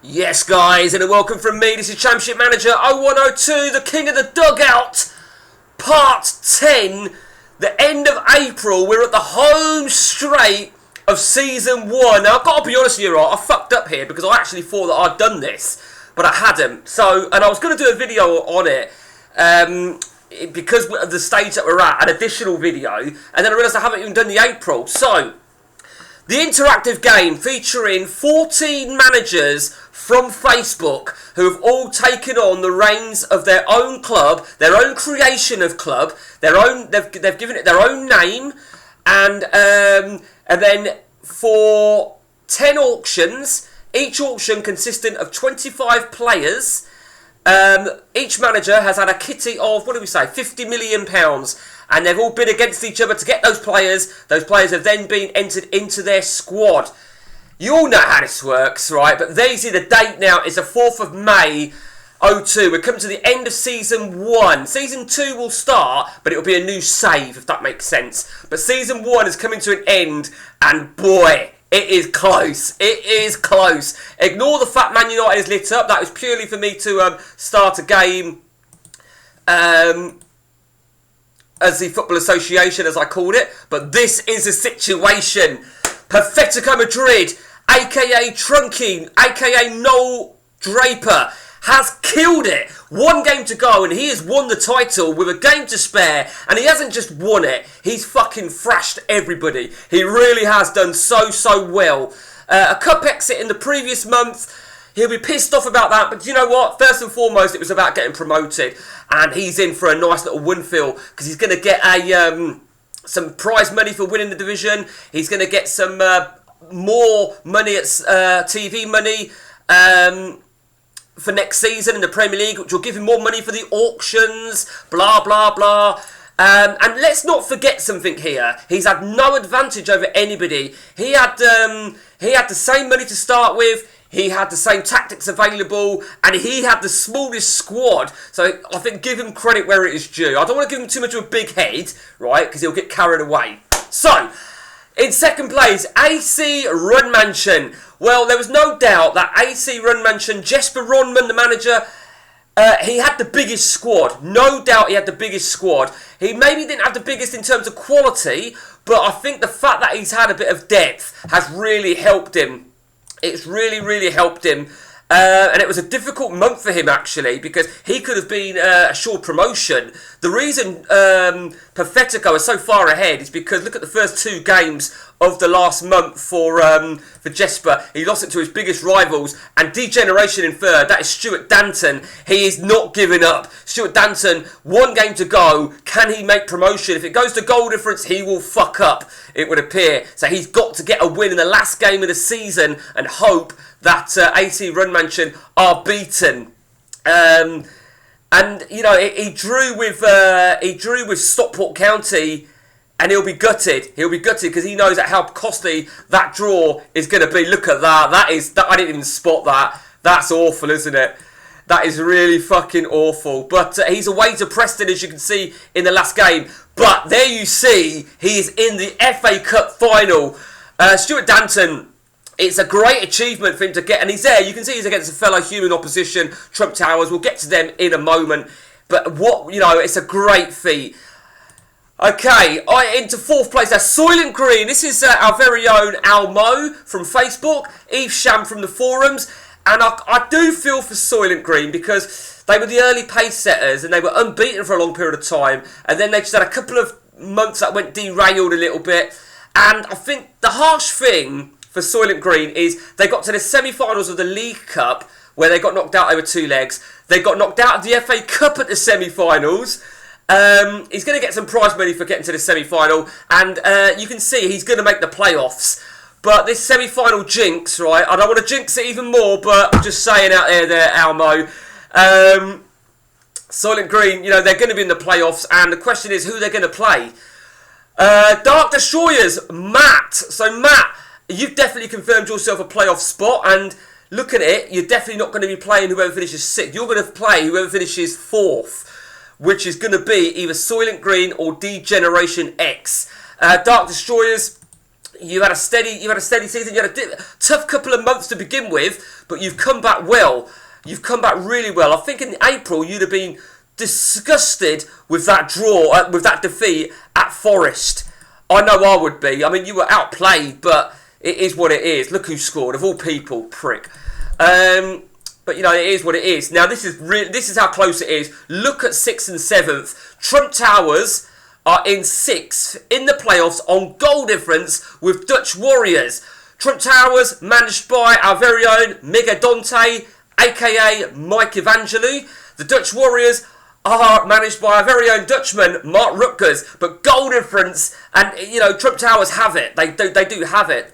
Yes, guys, and a welcome from me. This is Championship Manager 0102, the King of the Dugout, Part 10. The end of April, we're at the home straight of Season 1. Now, I've got to be honest with you, right, I fucked up here because I actually thought that I'd done this, but I hadn't. And I was going to do a video on it, because of the stage that we're at, an additional video, and then I realised I haven't even done the April. So, the interactive game featuring 14 managers from Facebook who have all taken on the reins of their own club, their own creation of club, they've given it their own name, and then for 10 auctions, each auction consisting of 25 players. Each manager has had a kitty of, what do we say, £50 million, and they've all bid against each other to get those players. Those players have then been entered into their squad. You all know how this works, right? But there you see the date now is the 4th of May, 02. We're coming to the end of Season 1. Season 2 will start, but it'll be a new save, if that makes sense. But Season 1 is coming to an end, and boy, it is close. It is close. Ignore the fact Man United is lit up. That was purely for me to start a game as the Football Association, as I called it. But this is a situation. Perfectico Madrid, a.k.a. Trunking, a.k.a. Noel Draper, has killed it. 1 game to go, and he has won the title with a game to spare. And he hasn't just won it, he's fucking thrashed everybody. He really has done so well. A cup exit in the previous month. He'll be pissed off about that, but you know what? First and foremost, it was about getting promoted. And he's in for a nice little windfill, because he's going to get some prize money for winning the division. He's going to get some more money at TV money for next season in the Premier League, which will give him more money for the auctions, blah, blah, blah. And let's not forget something here. He's had no advantage over anybody. He had the same money to start with. He had the same tactics available, and he had the smallest squad. So I think give him credit where it is due. I don't want to give him too much of a big head, right, because he'll get carried away. So, in second place, AC Runmansion. Well, there was no doubt that AC Runmansion, Jesper Ronman, the manager, he had the biggest squad. No doubt he had the biggest squad. He maybe didn't have the biggest in terms of quality, but I think the fact that he's had a bit of depth has really helped him. It's really helped him. And it was a difficult month for him, actually, because he could have been assured promotion. The reason Perfectico is so far ahead is because look at the first 2 games of the last month for Jesper. He lost it to his biggest rivals, and degeneration in third. That is Stuart Danton. He is not giving up. Stuart Danton, 1 game to go. Can he make promotion? If it goes to goal difference, he will fuck up, it would appear. So he's got to get a win in the last game of the season and hope that AC Runmansion are beaten. And you know, he drew with Stockport County, and he'll be gutted. He'll be gutted because he knows how costly that draw is going to be. Look at that. That I didn't even spot that. That's awful, isn't it? That is really fucking awful. But he's away to Preston, as you can see in the last game. But there you see, he is in the FA Cup final. Stuart Danton. It's a great achievement for him to get, and he's there. You can see he's against a fellow human opposition, Trump Towers. We'll get to them in a moment. But it's a great feat. Okay, into 4th place. That's Soylent Green. This is our very own Almo from Facebook, Eve Sham from the forums, and I do feel for Soylent Green because they were the early pace setters and they were unbeaten for a long period of time, and then they just had a couple of months that went derailed a little bit. And I think the harsh thing for Soylent Green is they got to the semi-finals of the League Cup where they got knocked out over 2 legs. They got knocked out of the FA Cup at the semi-finals. He's going to get some prize money for getting to the semi-final, and you can see he's going to make the playoffs. But this semi-final jinx, right, I don't want to jinx it even more, but I'm just saying out there, Almo. Soylent Green, you know, they're going to be in the playoffs, and the question is who they're going to play. Dark Destroyers, Matt. So, Matt, you've definitely confirmed yourself a playoff spot, and look at it, you're definitely not going to be playing whoever finishes 6th. You're going to play whoever finishes 4th, which is going to be either Soylent Green or Degeneration X. Dark Destroyers, You had a steady season. You had a tough couple of months to begin with, but you've come back well. You've come back really well. I think in April you'd have been disgusted with that draw, with that defeat at Forest. I know I would be. I mean, you were outplayed, but it is what it is. Look who scored, of all people, prick. But you know, it is what it is. Now this is how close it is. Look at 6th and 7th. Trump Towers are in 6th in the playoffs on goal difference with Dutch Warriors. Trump Towers managed by our very own Mega Dante, aka Mike Evangelou. The Dutch Warriors are managed by our very own Dutchman, Mark Rutgers. But goal difference, and you know, Trump Towers have it. They do have it.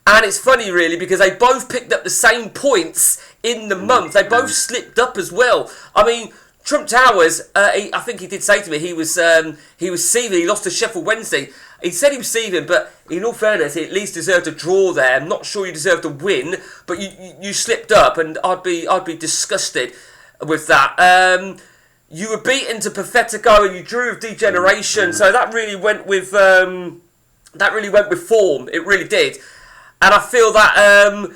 And it's funny really because they both picked up the same points in the month. They both slipped up as well. I mean, Trump Towers, I think he did say to me he was seething. He lost to Sheffield Wednesday. He said he was seething, but in all fairness, he at least deserved a draw there. I'm not sure you deserved a win, but you slipped up, and I'd be disgusted with that. You were beaten to Pathetico, and you drew with Degeneration, so that really went with form. It really did. And I feel that,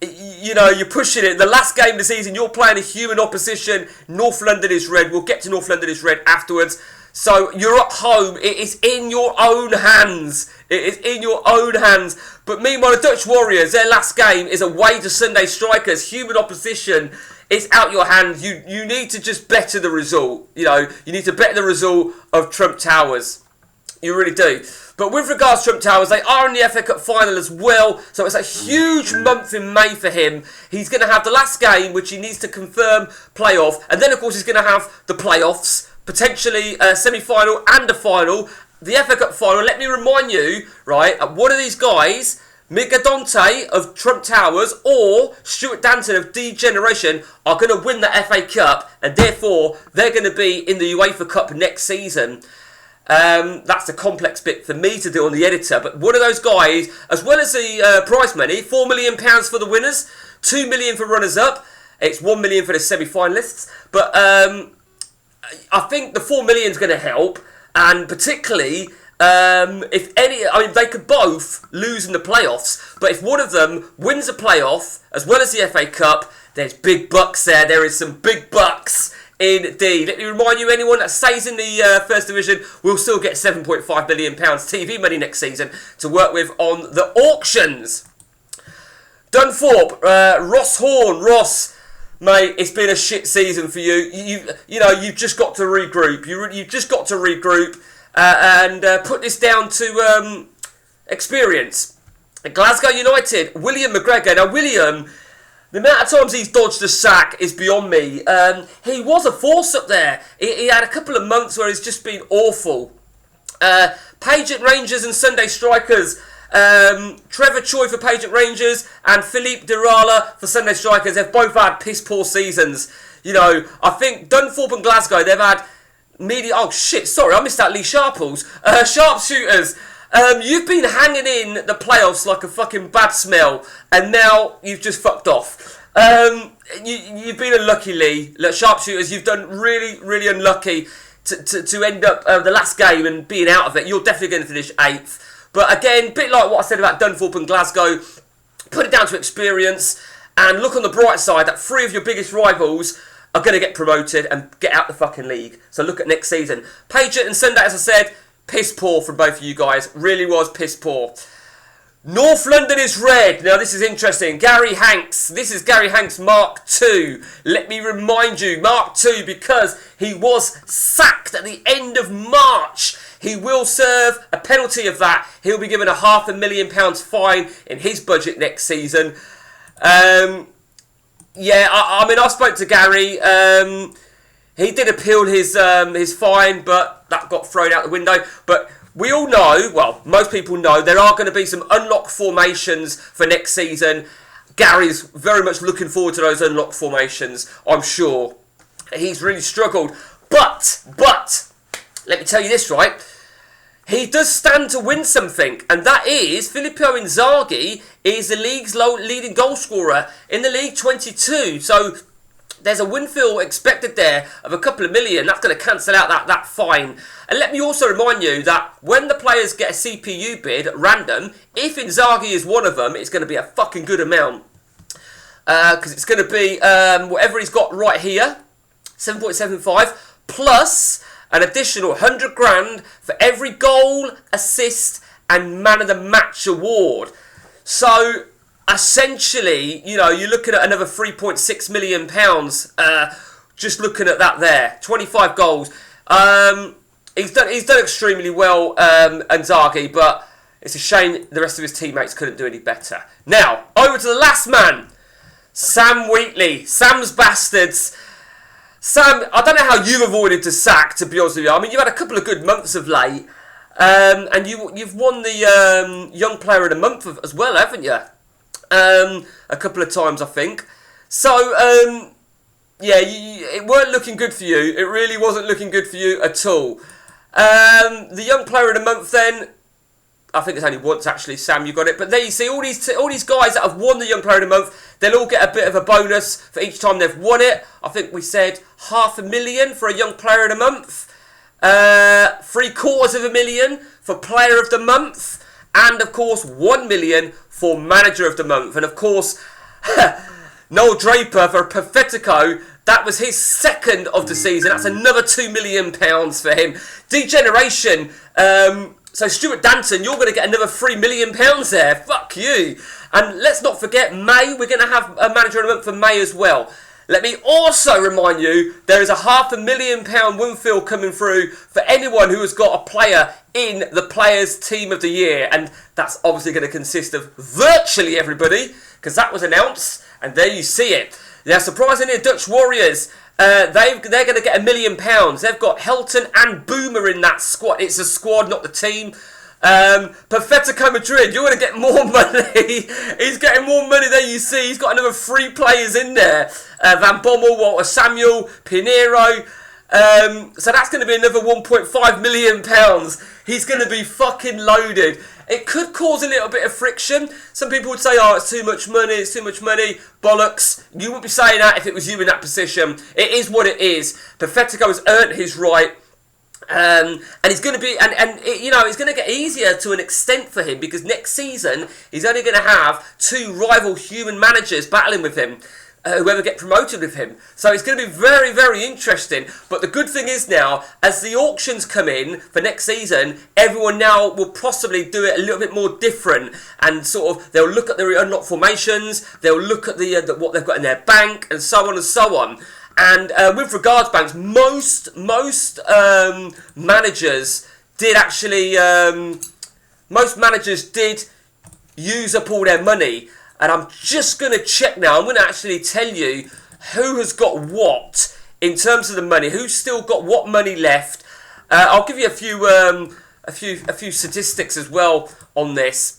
you know, you're pushing it. The last game of the season, you're playing a human opposition. North London is red. We'll get to North London is red afterwards. So you're at home. It is in your own hands. It is in your own hands. But meanwhile, the Dutch Warriors, their last game is away to Sunday Strikers. Human opposition. It's out your hands. You need to just better the result. You know, you need to better the result of Trump Towers. You really do. But with regards to Trump Towers, they are in the FA Cup final as well. So it's a huge month in May for him. He's going to have the last game, which he needs to confirm playoff. And then, of course, he's going to have the playoffs, potentially a semi-final and a final. The FA Cup final, let me remind you, right, one of these guys, Mika Dante of Trump Towers or Stuart Danton of Degeneration, are going to win the FA Cup. And therefore, they're going to be in the UEFA Cup next season. That's a complex bit for me to do on the editor, but one of those guys, as well as the prize money, £4 million for the winners, £2 million for runners-up, it's £1 million for the semi-finalists, but I think the £4 million is going to help, and particularly if any, I mean, they could both lose in the playoffs, but if one of them wins a playoff, as well as the FA Cup, there's big bucks there, there is some big bucks. Indeed. Let me remind you, anyone that stays in the First Division will still get £7.5 million TV money next season to work with on the auctions. Dunthorpe, Ross Horn. Ross, mate, it's been a shit season for you. You know, you've just got to regroup. You've just got to regroup and put this down to experience. Glasgow United, William McGregor. Now, William, the amount of times he's dodged a sack is beyond me. He was a force up there. He had a couple of months where he's just been awful. Paget Rangers and Sunday Strikers. Trevor Choi for Paget Rangers and Philippe Dirala for Sunday Strikers. They've both had piss poor seasons. You know, I think Dunthorpe and Glasgow, they've had oh shit, sorry, I missed out Lee Sharples. Sharpshooters. You've been hanging in the playoffs like a fucking bad smell, and now you've just fucked off. You've been unlucky, Lee. Look, Sharpshooters, you've done really, really unlucky to end up the last game and being out of it. You're definitely going to finish 8th. But again, a bit like what I said about Dunthorpe and Glasgow, put it down to experience, and look on the bright side that 3 of your biggest rivals are going to get promoted and get out the fucking league. So look at next season. Paget and Sunday, as I said, piss poor from both of you guys. Really was piss poor. North London is red. Now this is interesting. Gary Hanks. This is Gary Hanks Mark II. Let me remind you, Mark II, because he was sacked at the end of March. He will serve a penalty of that. He'll be given a £500,000 fine in his budget next season. Yeah, I mean, I spoke to Gary. He did appeal his fine, but that got thrown out the window. But we all know, well, most people know, there are going to be some unlocked formations for next season. Gary's very much looking forward to those unlocked formations, I'm sure. He's really struggled. But, let me tell you this, right? He does stand to win something, and that is Filippo Inzaghi is the league's leading goal scorer in the league, 22. So there's a win feel expected there of a couple of million. That's going to cancel out that fine. And let me also remind you that when the players get a CPU bid at random, if Inzaghi is one of them, it's going to be a fucking good amount. Because it's going to be whatever he's got right here, 7.75, plus an additional 100 grand for every goal, assist, and man of the match award. So essentially, you know, you're looking at another £3.6 million. Just looking at that there, 25 goals. He's done extremely well, Inzaghi, but it's a shame the rest of his teammates couldn't do any better. Now, over to the last man, Sam Wheatley, Sam's Bastards. Sam, I don't know how you've avoided to sack, to be honest with you. I mean, you've had a couple of good months of late, and you've won the Young Player of the Month as well, haven't you? A couple of times, I think. So, yeah, it weren't looking good for you. It really wasn't looking good for you at all. The Young Player of the Month, then, I think it's only once actually, Sam, you got it. But there you see all these guys that have won the Young Player of the Month. They'll all get a bit of a bonus for each time they've won it. I think we said $500,000 for a Young Player of the Month, $750,000 for Player of the Month, and of course $1 million for Manager of the Month. And of course, Noel Draper for Perfetico. That was his second of the season. That's another £2 million for him. Degeneration. So Stuart Danton, you're going to get another £3 million there. Fuck you. And let's not forget May. We're going to have a Manager of the Month for May as well. Let me also remind you, there is a £500,000 Winfield coming through for anyone who has got a player in the Players' Team of the Year. And that's obviously going to consist of virtually everybody, because that was announced. And there you see it. Now, surprisingly, the Dutch Warriors, they're going to get £1 million. They've got Helton and Boomer in that squad. It's a squad, not the team. Perfetico Madrid, you're going to get more money. He's getting more money. There you see. He's got another 3 players in there. Van Bommel, Walter Samuel, Pinheiro. So that's going to be another £1.5 million. He's going to be fucking loaded. It could cause a little bit of friction. Some people would say, oh, it's too much money, it's too much money. Bollocks. You wouldn't be saying that if it was you in that position. It is what it is. Perfetico has earned his right. And he's going to be, you know, it's going to get easier to an extent for him, because next season he's only going to have 2 rival human managers battling with him. Whoever get promoted with him. So it's going to be very, very interesting. But the good thing is now, as the auctions come in for next season, everyone now will possibly do it a little bit more different. And sort of, they'll look at their unlocked formations, they'll look at the what they've got in their bank, and so on and so on. And with regards banks, most managers did actually, most managers did use up all their money. And I'm just going to check now. I'm going to actually tell you who has got what in terms of the money. Who's still got what money left? I'll give you a few statistics as well on this.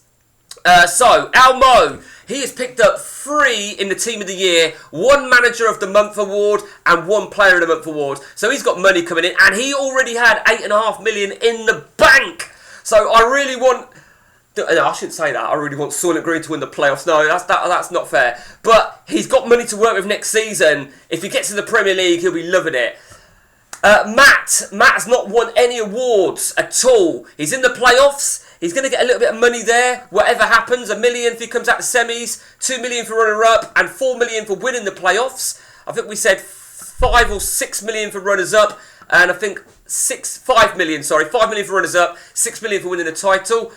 So Almo, he has picked up 3 in the Team of the Year, 1 Manager of the Month award, and 1 Player of the Month award. So he's got money coming in, and he already had $8.5 million in the bank. So I really want. No, I shouldn't say that. I really want Soylent Green to win the playoffs. No, that's not fair. But he's got money to work with next season. If he gets to the Premier League, he'll be loving it. Matt's not won any awards at all. He's in the playoffs. He's going to get a little bit of money there. Whatever happens, $1 million if he comes out to semis, $2 million for runner-up, and $4 million for winning the playoffs. I think we said $5 or $6 million for runners-up, and I think $5 million for runners-up, $6 million for winning the title.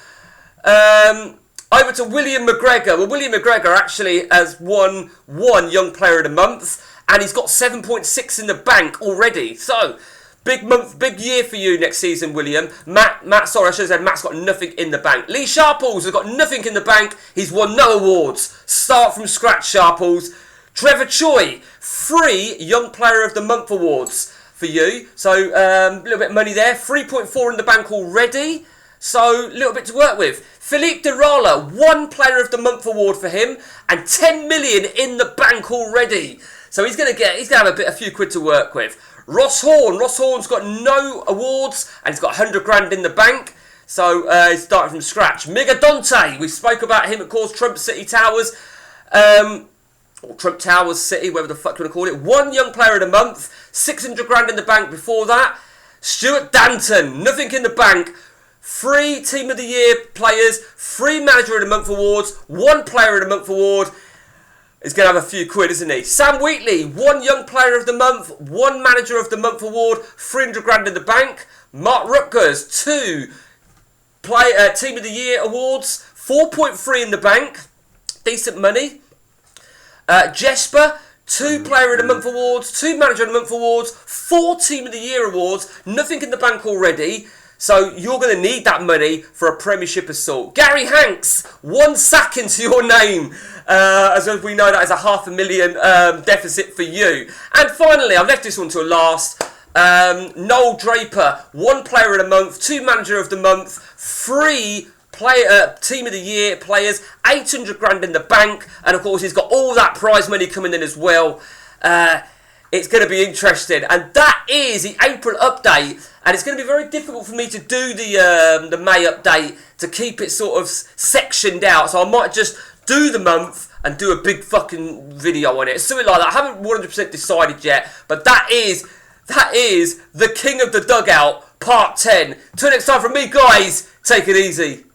Over to William McGregor. Well, William McGregor actually has won 1 Young Player of the Month, and he's got 7.6 in the bank already. So, big month, big year for you next season, William. Sorry, I should have said Matt's got nothing in the bank. Lee Sharples has got nothing in the bank. He's won no awards. Start from scratch, Sharples. Trevor Choi, 3 Young Player of the Month awards for you. So, a little bit of money there. 3.4 in the bank already. So, a little bit to work with. Philippe Derala, 1 Player of the Month award for him, and $10 million in the bank already. So he's going to have a few quid to work with. Ross Horn's got no awards, and he's got 100 grand in the bank. So he's starting from scratch. Miga Dante, we spoke about him, of course, Trump City Towers. 1 or Trump Towers City, whatever the fuck you want to call it. 1 young player of the month, 600 grand in the bank before that. Stuart Danton, nothing in the bank. 3 Team of the Year players, 3 Manager of the Month awards, 1 Player of the Month award. He's going to have a few quid, isn't he? Sam Wheatley, 1 Young Player of the Month, 1 Manager of the Month award, 300 grand in the bank. Mark Rutgers, 2 Team of the Year awards, 4.3 in the bank. Decent money. Jesper, 2 Player of the Month awards, 2 Manager of the Month awards, 4 Team of the Year awards, nothing in the bank already. So you're going to need that money for a Premiership assault. Gary Hanks, 1 sack into your name. As we know, that is a $500,000 deficit for you. And finally, I've left this one till last. Noel Draper, 1 Player of the Month, 2 Manager of the Month, 3 Team of the Year players, 800 grand in the bank, and of course he's got all that prize money coming in as well. It's going to be interesting, and that is the April update. And it's going to be very difficult for me to do the May update to keep it sort of sectioned out. So I might just do the month and do a big fucking video on it, something like that. I haven't 100% decided yet, but that is the King of the Dugout Part 10. Till next time from me, guys. Take it easy.